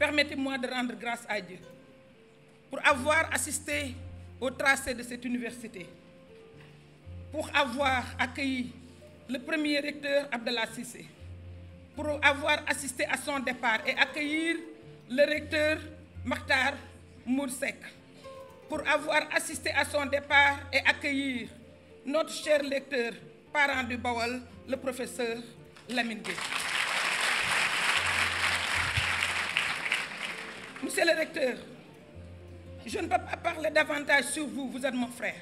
permettez-moi de rendre grâce à Dieu pour avoir assisté au tracé de cette université, pour avoir accueilli le premier recteur Abdallah Cissé, pour avoir assisté à son départ et accueillir le recteur Makhtar Moursek, pour avoir assisté à son départ et accueillir notre cher lecteur, parent du Bawol, le professeur Lamine Gueye. Monsieur le recteur, je ne peux pas parler davantage sur vous, vous êtes mon frère.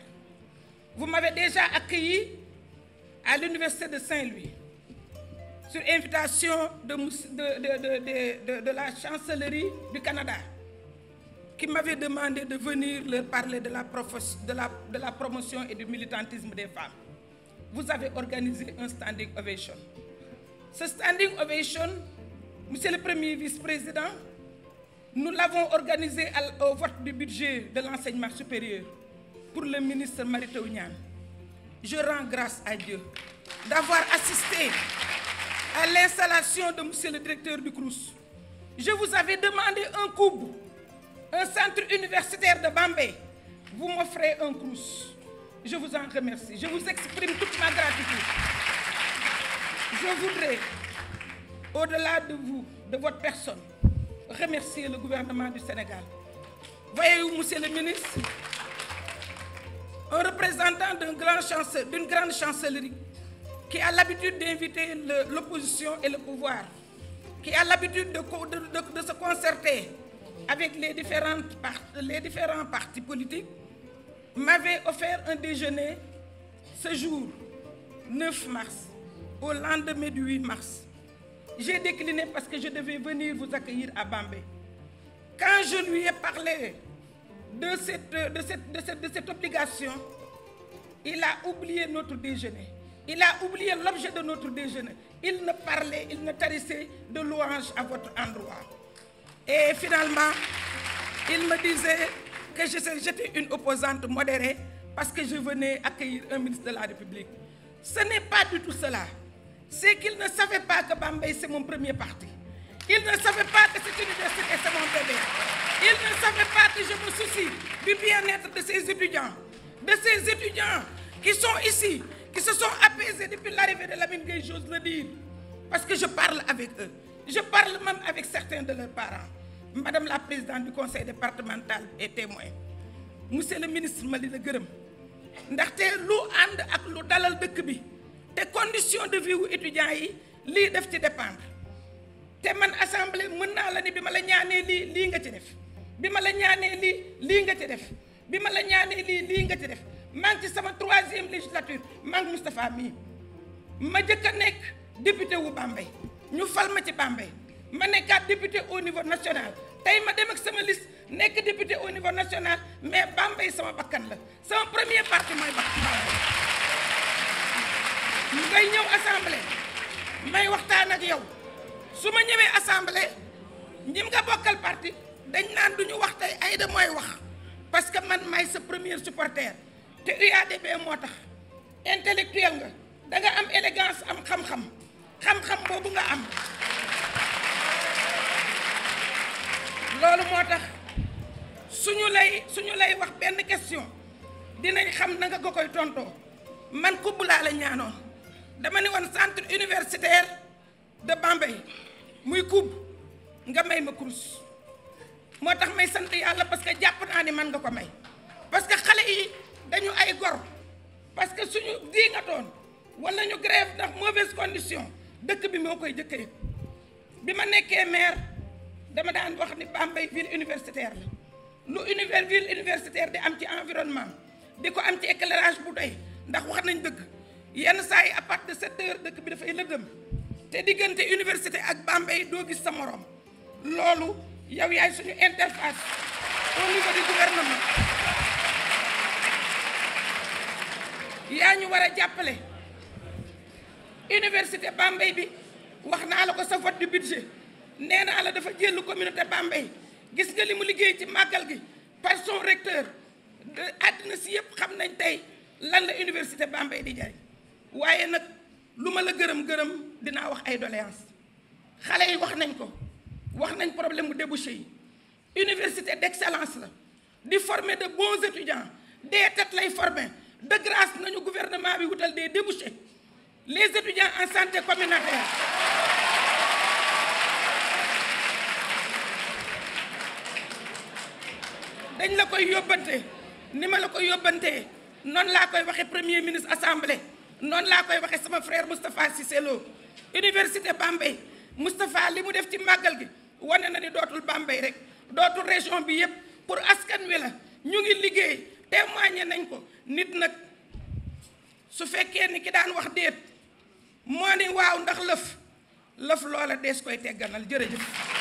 Vous m'avez déjà accueilli à l'université de Saint-Louis, sur invitation de la chancellerie du Canada, qui m'avait demandé de venir leur parler de la promotion et du militantisme des femmes. Vous avez organisé un standing ovation. Ce standing ovation, monsieur le premier vice-président, nous l'avons organisé au vote du budget de l'enseignement supérieur pour le ministre Mary Teuw Niane. Je rends grâce à Dieu d'avoir assisté à l'installation de monsieur le directeur du CROUS. Je vous avais demandé un COUB, un centre universitaire de Bambey. Vous m'offrez un CROUS. Je vous en remercie. Je vous exprime toute ma gratitude. Je voudrais, au-delà de vous, de votre personne, remercier le gouvernement du Sénégal. Voyez-vous, monsieur le ministre, un représentant d'une grande chancellerie qui a l'habitude d'inviter l'opposition et le pouvoir, qui a l'habitude de se concerter avec les différents partis politiques, m'avait offert un déjeuner ce jour, 9 mars, au lendemain du 8 mars. J'ai décliné parce que je devais venir vous accueillir à Bambey. Quand je lui ai parlé de cette obligation, il a oublié notre déjeuner. Il a oublié l'objet de notre déjeuner. Il ne tarissait de louanges à votre endroit. Et finalement, il me disait que j'étais une opposante modérée parce que je venais accueillir un ministre de la République. Ce n'est pas du tout cela. C'est qu'il ne savait pas que Bambey, c'est mon premier parti. Il ne savait pas que cette université, c'est mon bébé. Il ne savait pas que je me soucie du bien-être de ces étudiants qui sont ici, qui se sont apaisés depuis l'arrivée de Lamine Gueye, j'ose le dire, parce que je parle avec eux. Je parle même avec certains de leurs parents. Madame la présidente du conseil départemental est témoin. Monsieur le ministre ma li la gërëm ndaxte lu ànd ak lu dalal dëkk bi te condition de vie wu étudiants yi lii def ci dépendre te man assemblée mën naa la ni bi ma la ñaanee lii nga ci def bi ma la ñaanee lii nga ci def bi ma la ñaanee lii nga ci def maa ngi ci sama 3e législature maa ngi Moustapha mii ma jëkk a nekk député wu Bambey ñu fal ma ci Bambey ma nekkaat député au niveau national tey ma dem ak sama liste nekk député au niveau national mais Bambey sama bakkan la sama premier parti mooy Bambey ngay ñëw assemblée may waxtaan ak yow su ma ñëwee assemblée ñim nga bokkal parti dañ naan duñu wax tey Aïda mooy wax parce que man maay sa premier supporter te UADB moo tax intellectuel nga da nga am élégance am xam-xam boobu nga am loolu moo tax suñu lay wax benn question dinañ xam na nga ko koy tontoo man kubb laa la ñaanoon dama ne woon centre universitaire de Bambey muy kubb nga may ma kurus moo tax may sant yàlla parce que jàpp naa ni man nga ko may parce que xale yi dañu ay gor parce que suñu di nga toon wala ñu grève ndax mauvaise condition dëkk bi moo koy jëkkee bi ma nekkee maire dama daan wax ni Bambey ville universitaire la lu ville universitaire di am ci environnement di ko am ci éclairage bu doy ndax wax nañ dëgg yenn saa yi à partir de 7 heures dëkk bi dafay lëndëm te diggante université ak Bambey doo gis sa morom loolu yow yaay suñu interface au niveau du gouvernement yaa ñu war a jàppale université Bambey bi wax naa la ko sa vote du budget nee naa la dafa jël communauté Bambey gis nga li mu liggéey ci màggal gi par son recteur àddina si yëpp xam nañ tey lan la université Bambey di jariñ waaye nag lu ma la gërëm dinaa wax ay doléance xale yi wax nañ ko wax nañ problème mu débouché yi université d'excellence la di former de bons étudiants des têtes lay former de grâce nañu gouvernement bi wutal des débouchés les étudiants en santé communautaire dañ la koy yóbbante ni ma la koy yóbbantee noonu laa koy waxe premier ministre assemblée noonu laa koy waxe sama frère Moustapha Cissé Lo université Bambey Moustapha li mu def ci màggal gi wane na ni dootul Bambey rek dootul région bi yépp pour askan wi la ñu ngi liggéey témoigné nañ ko nit nag su fekkee ni ki daan wax déet moo ni waaw ndax lëf loola dees koy tegganal jërëjëf